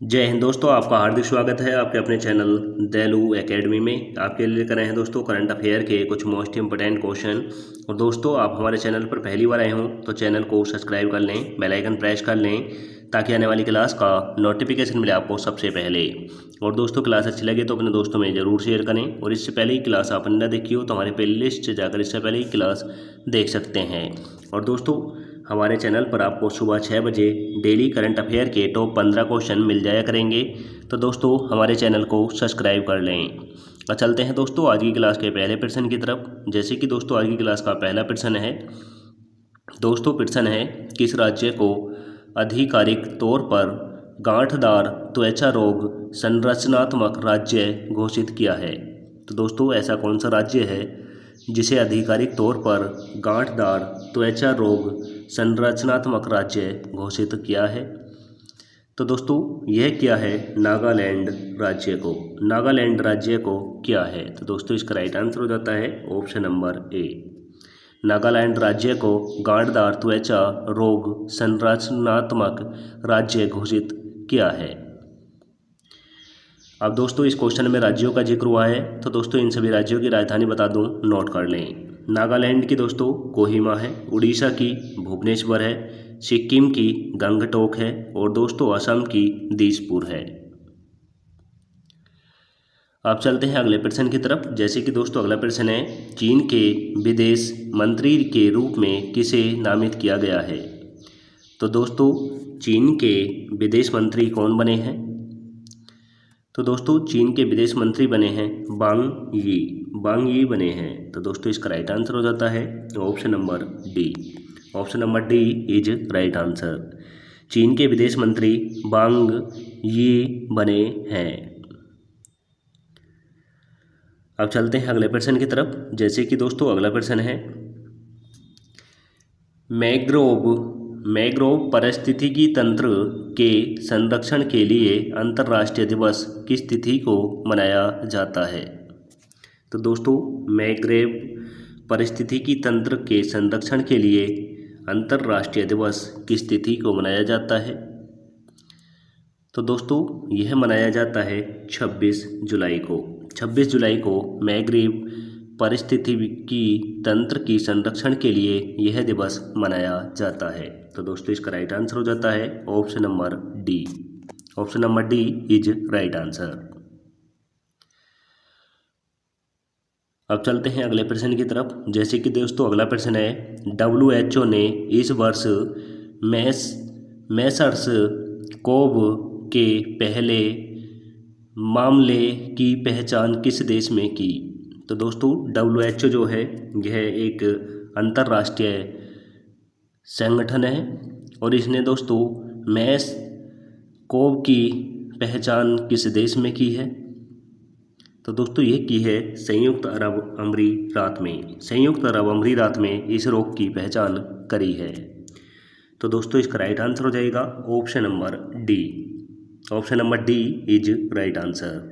जय हिंद दोस्तों, आपका हार्दिक स्वागत है आपके अपने चैनल दैलू एकेडमी में। आपके लिए लेकर आए हैं दोस्तों करंट अफेयर के कुछ मोस्ट इंपोर्टेंट क्वेश्चन। और दोस्तों, आप हमारे चैनल पर पहली बार आए हों तो चैनल को सब्सक्राइब कर लें, बेल आइकन प्रेस कर लें ताकि आने वाली क्लास का नोटिफिकेशन मिले आपको सबसे पहले। और दोस्तों, क्लास अच्छी लगे तो अपने दोस्तों में ज़रूर शेयर करें। और इससे पहले ही क्लास आपने न देखी हो तो हमारे प्ले लिस्ट से जाकर इससे पहले ही क्लास देख सकते हैं। और दोस्तों, हमारे चैनल पर आपको सुबह 6 बजे डेली करंट अफेयर के टॉप 15 क्वेश्चन मिल जाया करेंगे। तो दोस्तों, हमारे चैनल को सब्सक्राइब कर लें। और चलते हैं दोस्तों आज की क्लास के पहले प्रश्न की तरफ। जैसे कि दोस्तों, आज की क्लास का पहला प्रश्न है। दोस्तों, प्रश्न है, किस राज्य को आधिकारिक तौर पर गांठदार त्वचा रोग संरचनात्मक राज्य घोषित किया है? तो दोस्तों, ऐसा कौन सा राज्य है जिसे आधिकारिक तौर पर गांठदार त्वचा रोग संरचनात्मक राज्य घोषित किया है? तो दोस्तों, यह क्या है? नागालैंड राज्य को। नागालैंड राज्य को क्या है? तो दोस्तों, इसका राइट आंसर हो जाता है ऑप्शन नंबर ए। नागालैंड राज्य को गांठदार त्वचा रोग संरचनात्मक राज्य घोषित किया है। अब दोस्तों, इस क्वेश्चन में राज्यों का जिक्र हुआ है, तो दोस्तों इन सभी राज्यों की राजधानी बता दूं, नोट कर लें। नागालैंड की दोस्तों कोहिमा है, उड़ीसा की भुवनेश्वर है, सिक्किम की गंगटोक है और दोस्तों असम की दिसपुर है। अब चलते हैं अगले प्रश्न की तरफ। जैसे कि दोस्तों, अगला प्रश्न है, चीन के विदेश मंत्री के रूप में किसे नामित किया गया है? तो दोस्तों, चीन के विदेश मंत्री कौन बने हैं? तो दोस्तों, चीन के विदेश मंत्री बने हैं वांग यी। वांग यी बने हैं। तो दोस्तों, इसका राइट आंसर हो जाता है option number D. Option number D is right answer. चीन के विदेश मंत्री वांग यी बने हैं। अब चलते हैं अगले प्रश्न की तरफ। जैसे कि दोस्तों, अगला प्रश्न है, मैंग्रोव पारिस्थितिकी तंत्र के संरक्षण के लिए अंतर्राष्ट्रीय दिवस किस तिथि को मनाया जाता है? तो दोस्तों, मैंग्रोव पारिस्थितिकी तंत्र के संरक्षण के लिए अंतर्राष्ट्रीय दिवस किस तिथि को मनाया जाता है? तो दोस्तों, यह मनाया जाता है 26 जुलाई को। 26 जुलाई को मैंग्रोव पारिस्थितिकी तंत्र की संरक्षण के लिए यह दिवस मनाया जाता है। तो दोस्तों, इसका राइट आंसर हो जाता है option number D. Option number D is right answer. अब चलते हैं अगले प्रश्न की तरफ। जैसे कि दोस्तों, अगला प्रश्न है, WHO ने इस वर्ष मेसर्स कोव के पहले मामले की पहचान किस देश में की? तो दोस्तों, WHO जो है यह एक अंतर्राष्ट्रीय संगठन है और इसने दोस्तों मैस कोव की पहचान किस देश में की है? तो दोस्तों, यह की है संयुक्त अरब अमीरात में। संयुक्त अरब अमीरात में इस रोग की पहचान करी है। तो दोस्तों, इसका राइट आंसर हो जाएगा option number D. Option number D is right answer.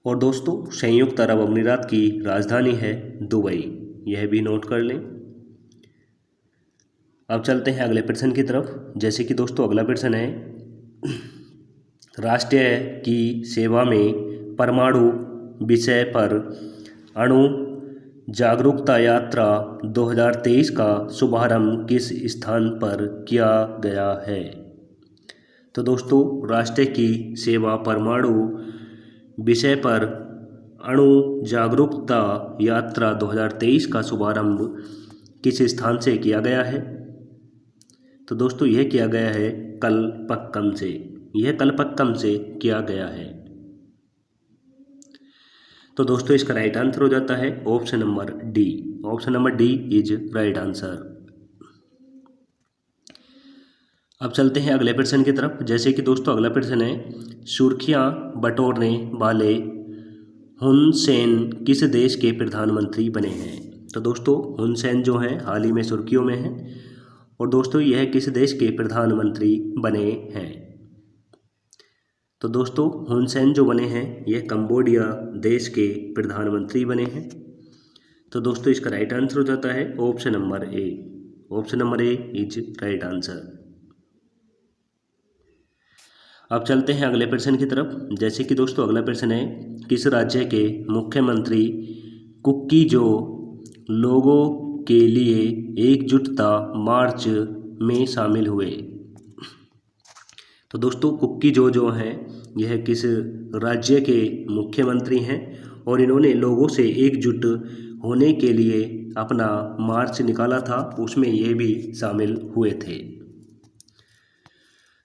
और दोस्तों, संयुक्त अरब अमीरात की राजधानी है दुबई, यह भी नोट कर लें। अब चलते हैं अगले प्रश्न की तरफ। जैसे कि दोस्तों, अगला प्रश्न है, राष्ट्र की सेवा में परमाणु विषय पर अणु जागरूकता यात्रा 2023 का शुभारंभ किस स्थान पर किया गया है? तो दोस्तों, राष्ट्र की सेवा परमाणु विषय पर अणु जागरूकता यात्रा 2023 का शुभारंभ किस स्थान से किया गया है? तो दोस्तों, यह किया गया है कलपक्कम से। यह कलपक्कम से किया गया है। तो दोस्तों, इसका राइट आंसर हो जाता है option number D. Option number D is right answer. अब चलते हैं अगले प्रश्न की तरफ। जैसे कि दोस्तों, अगला प्रश्न है, सुर्खियां बटोरने वाले हुन सेन किस देश के प्रधानमंत्री बने हैं? तो दोस्तों, हुन सेन जो हैं हाल ही में सुर्खियों में हैं और दोस्तों यह किस देश के प्रधानमंत्री बने हैं? तो दोस्तों, हुन सेन जो बने हैं यह कंबोडिया देश के प्रधानमंत्री बने हैं। तो दोस्तों, इसका राइट आंसर हो जाता है option number A. Option number A is right answer. अब चलते हैं अगले प्रश्न की तरफ। जैसे कि दोस्तों अगला प्रश्न है, किस राज्य के मुख्यमंत्री कुक्की जो लोगों के लिए एकजुटता मार्च में शामिल हुए? तो दोस्तों कुक्की जो हैं यह किस राज्य के मुख्यमंत्री हैं और इन्होंने लोगों से एकजुट होने के लिए अपना मार्च निकाला था, उसमें ये भी शामिल हुए थे।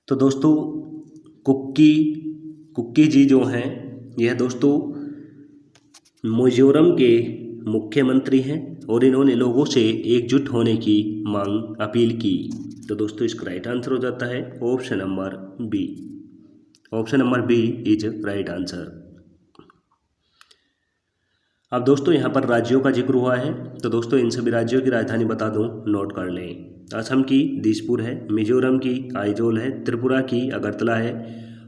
तो दोस्तों कुक्की जी जो हैं यह दोस्तों मिजोरम के मुख्यमंत्री हैं और इन्होंने लोगों से एकजुट होने की मांग अपील की। तो दोस्तों इसका राइट आंसर हो जाता है option number B. Option number B is right answer. अब दोस्तों यहाँ पर राज्यों का जिक्र हुआ है, तो दोस्तों इन सभी राज्यों की राजधानी बता दूं, नोट कर लें। असम की दिसपुर है, मिजोरम की आइजोल है, त्रिपुरा की अगरतला है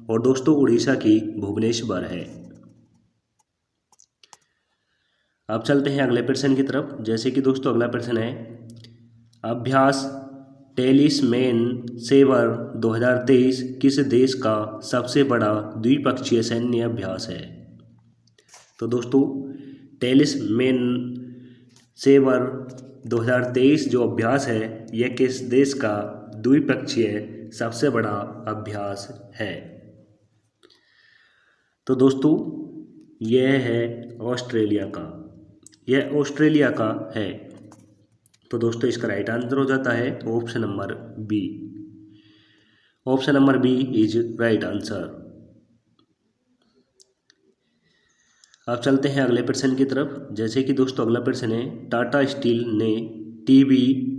और दोस्तों उड़ीसा की भुवनेश्वर है। अब चलते हैं अगले प्रश्न की तरफ। जैसे कि दोस्तों अगला प्रश्न है, अभ्यास टेलिस्मेन सेवर 2023 किस देश का सबसे बड़ा द्विपक्षीय सैन्य अभ्यास है? तो दोस्तों टेलिस्मेन सेवर 2023 जो अभ्यास है यह किस देश का द्विपक्षीय सबसे बड़ा अभ्यास है? तो दोस्तों यह है ऑस्ट्रेलिया का, यह ऑस्ट्रेलिया का है। तो दोस्तों इसका राइट आंसर हो जाता है option number B. Option number B is right answer. अब चलते हैं अगले प्रश्न की तरफ। जैसे कि दोस्तों अगला प्रश्न है, टाटा स्टील ने टीवी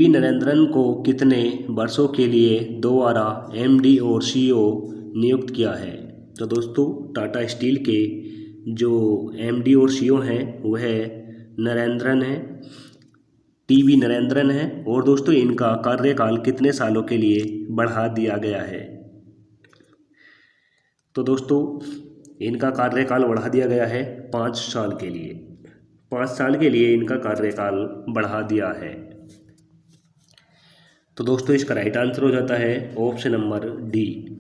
नरेंद्रन को कितने वर्षों के लिए दोबारा एमडी और सीईओ नियुक्त किया है? तो दोस्तों टाटा स्टील के जो एमडी और सीईओ हैं वह नरेंद्रन है, टीवी नरेंद्रन है और दोस्तों इनका कार्यकाल कितने सालों के लिए बढ़ा दिया गया है? तो दोस्तों इनका कार्यकाल बढ़ा दिया गया है 5 साल के लिए। 5 साल के लिए इनका कार्यकाल बढ़ा दिया है। तो दोस्तों इसका राइट आंसर हो जाता है option number D.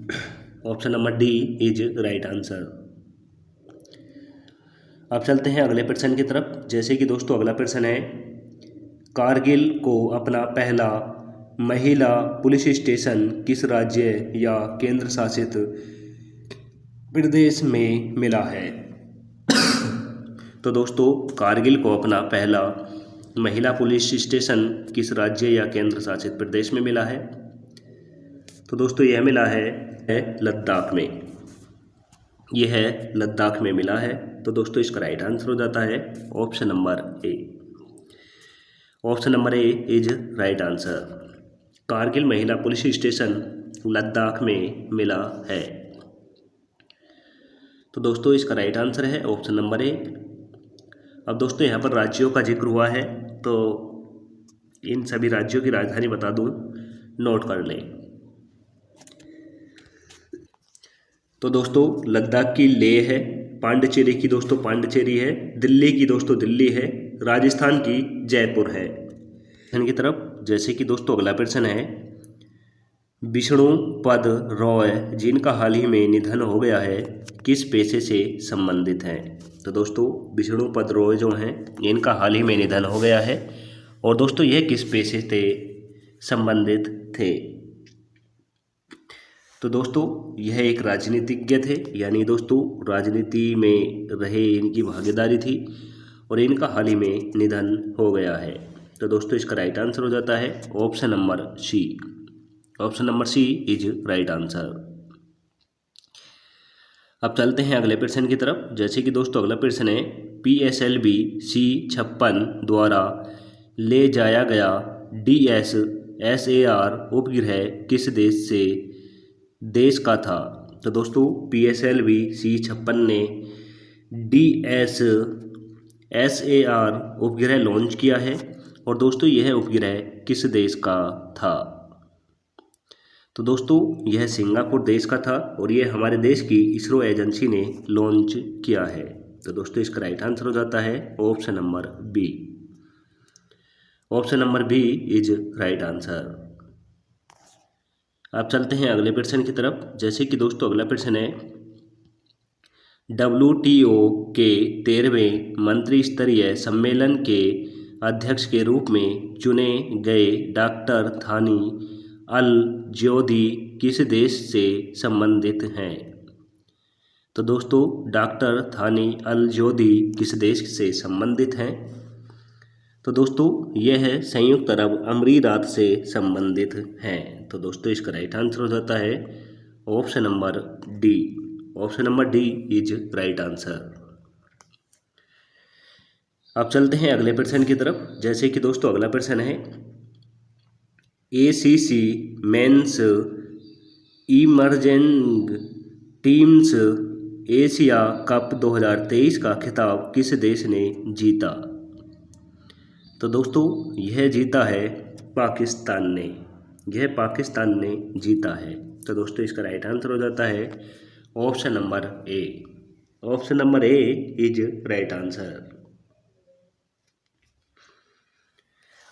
Option number D is right answer. अब चलते हैं अगले प्रश्न की तरफ। जैसे कि दोस्तों अगला प्रश्न है, कारगिल को अपना पहला महिला पुलिस स्टेशन किस राज्य या केंद्र शासित प्रदेश में मिला है? तो दोस्तों कारगिल को अपना पहला महिला पुलिस स्टेशन किस राज्य या केंद्र शासित प्रदेश में मिला है? तो दोस्तों यह मिला है लद्दाख में। यह है लद्दाख में मिला है। तो दोस्तों इसका राइट आंसर हो जाता है option number A. Option number A is right answer. Kargil महिला पुलिस स्टेशन लद्दाख में मिला है। तो दोस्तों इसका राइट आंसर है ऑप्शन नंबर ए। अब दोस्तों यहाँ पर राज्यों का जिक्र हुआ है, तो इन सभी राज्यों की राजधानी बता दूं, नोट कर लें। तो दोस्तों लद्दाख की लेह है, पांडिचेरी की दोस्तों पांडिचेरी है, दिल्ली की दोस्तों दिल्ली है, राजस्थान की जयपुर है। की तरफ जैसे कि दोस्तों अगला प्रश्न है, विष्णुपद रॉय जिनका हाल ही में निधन हो गया है किस पेशे से संबंधित हैं? तो दोस्तों विष्णुपद रॉय जो हैं इनका हाल ही में निधन हो गया है और दोस्तों यह किस पेशे से संबंधित थे? तो दोस्तों यह एक राजनीतिज्ञ थे, यानी दोस्तों राजनीति में रहे इनकी भागीदारी थी और इनका हाल ही में निधन हो गया है। तो दोस्तों इसका राइट आंसर हो जाता है option number C. Option number C is right answer. अब चलते हैं अगले प्रश्न की तरफ। जैसे कि दोस्तों अगला प्रश्न है, PSLV C-56 द्वारा ले जाया गया DSSAR उपग्रह किस देश का था? तो दोस्तों PSLV C-56 ने DSSAR उपग्रह लॉन्च किया है और दोस्तों यह उपग्रह किस देश का था? तो दोस्तों यह सिंगापुर देश का था और यह हमारे देश की इसरो एजेंसी ने लॉन्च किया है। तो दोस्तों इसका राइट आंसर हो जाता है option number B. Option number B is right answer. आप चलते हैं अगले प्रश्न की तरफ। जैसे कि दोस्तों अगला प्रश्न है, WTO के 13वें मंत्री स्तरीय सम्मेलन के अध्यक्ष के रूप में चुने गए डॉक्टर थानी अल ज्योदी किस देश से संबंधित हैं? तो दोस्तों डॉक्टर थानी अल ज्योदी किस देश से संबंधित हैं? तो दोस्तों यह है संयुक्त अरब अमीरात से संबंधित हैं। तो दोस्तों इसका राइट आंसर हो जाता है option number D. Option number D is right answer. अब चलते हैं अगले प्रश्न की तरफ। जैसे कि दोस्तों अगला प्रश्न है, ACC men's emerging teams Asia cup 2023 का खिताब किस देश ने जीता? तो दोस्तों यह जीता है पाकिस्तान ने। यह पाकिस्तान ने जीता है। तो दोस्तों इसका राइट आंसर हो जाता है option number A. Option number A is right answer.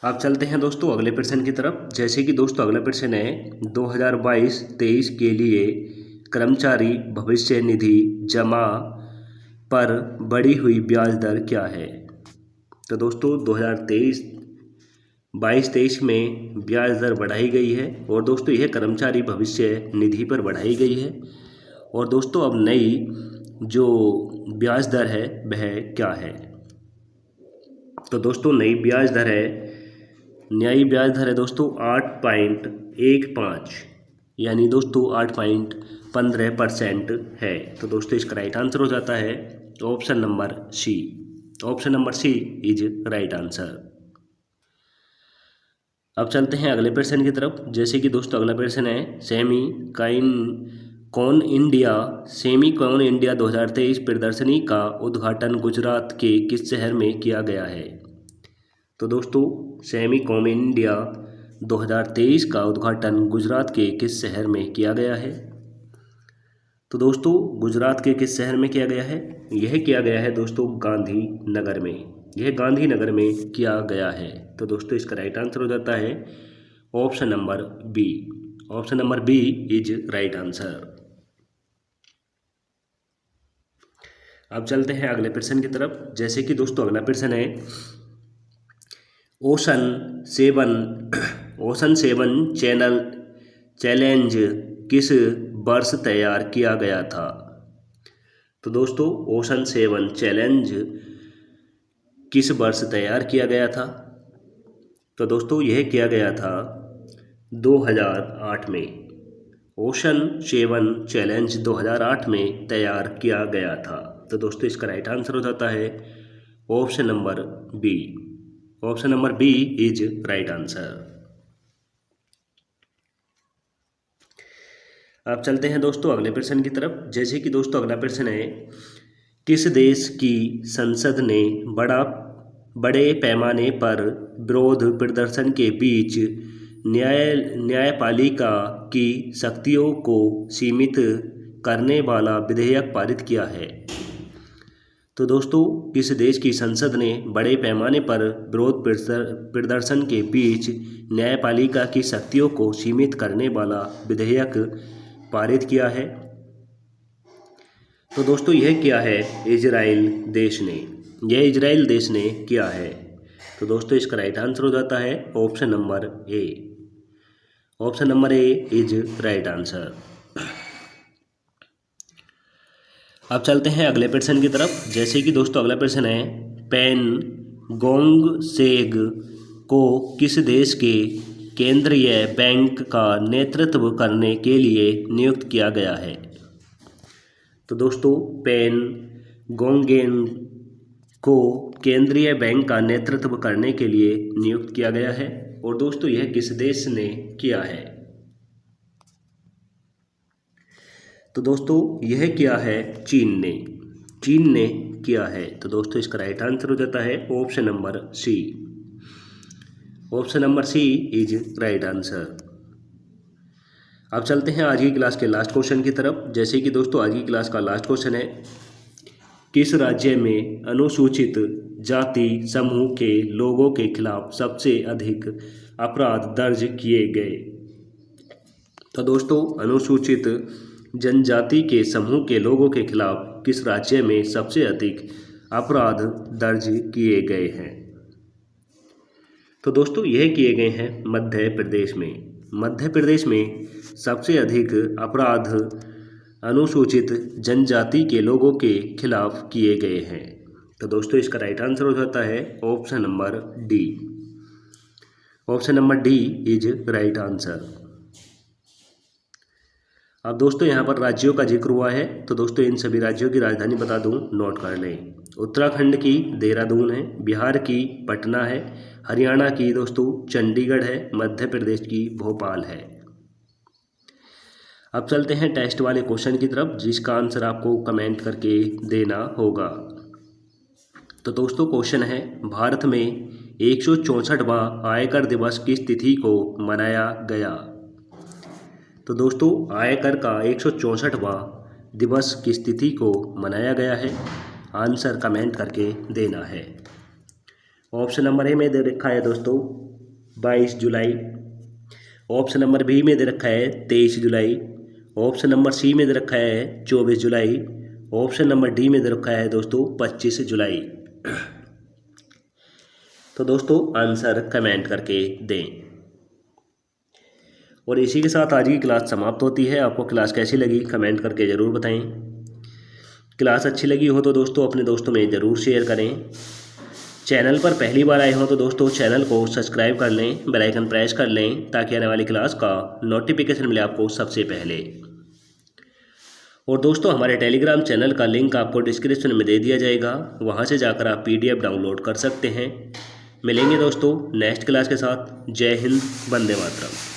अब चलते हैं दोस्तों अगले प्रश्न की तरफ। जैसे कि दोस्तों अगला प्रश्न है, 2022-23 के लिए कर्मचारी भविष्य निधि जमा पर बढ़ी हुई ब्याज दर क्या है? तो दोस्तों 2022-23 में ब्याज दर बढ़ाई गई है और दोस्तों यह कर्मचारी भविष्य निधि पर बढ़ाई गई है। और दोस्तों अब नई जो ब्याज दर है वह क्या है? तो दोस्तों नई ब्याज दर है दोस्तों 8.15 यानी दोस्तों 8.15% है। तो दोस्तों इसका राइट आंसर हो जाता है option number C. Option number C is right answer. अब चलते हैं अगले प्रश्न की तरफ। जैसे कि दोस्तों अगला प्रश्न है, सेमीकॉन इंडिया 2023 प्रदर्शनी का उद्घाटन गुजरात के किस शहर में किया गया है? तो दोस्तों सेमीकॉन इंडिया 2023 का उद्घाटन गुजरात के किस शहर में किया गया है? तो दोस्तों गुजरात के किस शहर में किया गया है? यह किया गया है दोस्तों गांधीनगर में। यह गांधीनगर में किया गया है। तो दोस्तों इसका राइट आंसर हो जाता है option number B. Option number B is right answer. अब चलते हैं अगले प्रश्न की तरफ। जैसे कि दोस्तों अगला प्रश्न है, ओशन सेवन चैलेंज किस वर्ष तैयार किया गया था? तो दोस्तों ओशन 7 चैलेंज किस वर्ष तैयार किया गया था? तो दोस्तों यह किया गया था 2008 में। ओशन 7 चैलेंज 2008 में तैयार किया गया था। तो दोस्तों इसका राइट आंसर हो जाता है option number B. Option number B is right answer. अब चलते हैं दोस्तों अगले प्रश्न की तरफ। जैसे कि दोस्तों अगला प्रश्न है, किस देश की संसद ने बड़े पैमाने पर विरोध प्रदर्शन के बीच न्यायपालिका की शक्तियों को सीमित करने वाला विधेयक पारित किया है? तो दोस्तों किस देश की संसद ने बड़े पैमाने पर विरोध प्रदर्शन के बीच न्यायपालिका की शक्तियों को सीमित करने वाला विधेयक पारित किया है? तो दोस्तों यह किया है इजराइल देश ने। यह इजराइल देश ने किया है। तो दोस्तों इसका राइट आंसर हो जाता है option number A. Option number A is right answer. अब चलते हैं अगले प्रश्न की तरफ। जैसे कि दोस्तों अगला प्रश्न है, पेन गोंग सेग को किस देश के केंद्रीय बैंक का नेतृत्व करने के लिए नियुक्त किया गया है? तो दोस्तों पेन गोंगेन को केंद्रीय बैंक का नेतृत्व करने के लिए नियुक्त किया गया है। और दोस्तों यह किस देश ने किया है? तो दोस्तों यह किया है चीन ने। चीन ने किया है। तो दोस्तों इसका राइट आंसर हो जाता है option number C. Option number C is right answer. अब चलते हैं आज की क्लास के लास्ट क्वेश्चन की तरफ। जैसे कि दोस्तों आज की क्लास का लास्ट क्वेश्चन है, किस राज्य में अनुसूचित जाति समूह के लोगों के खिलाफ सबसे अधिक अपराध दर्ज किए गए? तो दोस्तों अनुसूचित जनजाति के समूह के लोगों के खिलाफ किस राज्य में सबसे अधिक अपराध दर्ज किए गए हैं? तो दोस्तों यह किए गए हैं मध्य प्रदेश में। मध्य प्रदेश में सबसे अधिक अपराध अनुसूचित जनजाति के लोगों के खिलाफ किए गए हैं। तो दोस्तों इसका राइट आंसर हो जाता है option number D. Option number D is right answer. अब दोस्तों यहाँ पर राज्यों का जिक्र हुआ है, तो दोस्तों इन सभी राज्यों की राजधानी बता दूं, नोट कर लें। उत्तराखंड की देहरादून है, बिहार की पटना है, हरियाणा की दोस्तों चंडीगढ़ है, मध्य प्रदेश की भोपाल है। अब चलते हैं टेस्ट वाले क्वेश्चन की तरफ, जिसका आंसर आपको कमेंट करके देना होगा। तो दोस्तों क्वेश्चन है, भारत में 164वां आयकर दिवस किस तिथि को मनाया गया? तो दोस्तों आयकर का 164वां दिवस किस तिथि को मनाया गया है? आंसर कमेंट करके देना है। ऑप्शन नंबर ए में दे रखा है दोस्तों 22 जुलाई, ऑप्शन नंबर बी में दे रखा है 23 जुलाई, ऑप्शन नंबर सी में दे रखा है 24 जुलाई, ऑप्शन नंबर डी में दे रखा है दोस्तों 25 जुलाई। तो दोस्तों आंसर कमेंट करके दें। और इसी के साथ आज की क्लास समाप्त होती है। आपको क्लास कैसी लगी कमेंट करके ज़रूर बताएं। क्लास अच्छी लगी हो तो दोस्तों अपने दोस्तों में ज़रूर शेयर करें। चैनल पर पहली बार आए हो तो दोस्तों चैनल को सब्सक्राइब कर लें, बेल आइकन प्रेस कर लें, ताकि आने वाली क्लास का नोटिफिकेशन मिले आपको सबसे पहले। और दोस्तों हमारे टेलीग्राम चैनल का लिंक आपको डिस्क्रिप्शन में दे दिया जाएगा, वहाँ से जाकर आप PDF डाउनलोड कर सकते हैं। मिलेंगे दोस्तों नेक्स्ट क्लास के साथ। जय हिंद, वंदे मातरम।